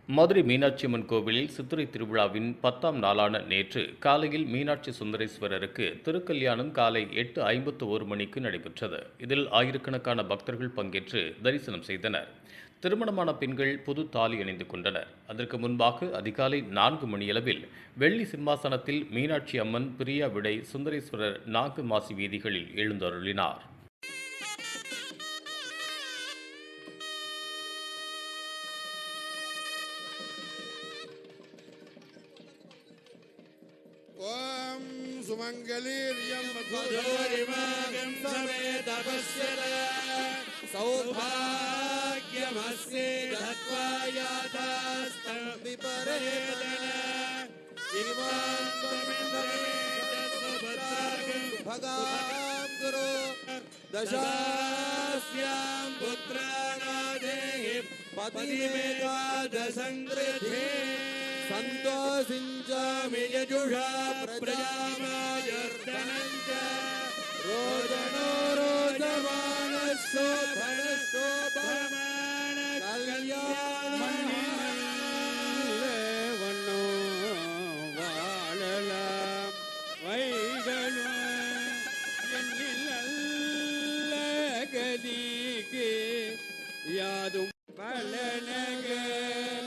மதுரை மீனாட்சி அம்மன் கோவிலில் சித்திரை திருவிழாவின் 10ஆம் நாளான நேற்று காலையில் மீனாட்சி சுந்தரேஸ்வரருக்கு திருக்கல்யாணம் காலை 8:51 மணிக்கு நடைபெற்றது. இதில் ஆயிரக்கணக்கான பக்தர்கள் பங்கேற்று தரிசனம் செய்தனர். திருமணமான பெண்கள் புது தாலி அணிந்து கொண்டனர். அதற்கு முன்பாக அதிகாலை 4 மணியளவில் வெள்ளி சிம்மாசனத்தில் மீனாட்சி அம்மன், பிரியா விடை, சுந்தரேஸ்வரர் நான்கு மாசி வீதிகளில் எழுந்தருளினார். ओम सुमंगलीर्यं मधुरिमागं समेत पश्यत सौभाग्यमस्ये धत्वा याथास्तं विपरेतन भगां गुरु दशास्यां पुत्राणादेहि पतिमेकादशङ्कृते संतोषिंचामि यजुषा प्रजामायर्धनञ्च रोदनो रोदमानशोभनशोभमान कल्याणमण्डिलेवनो वाळलाम वैगनु எண்ணிலல்ல கதிக்கு யாதும் பலன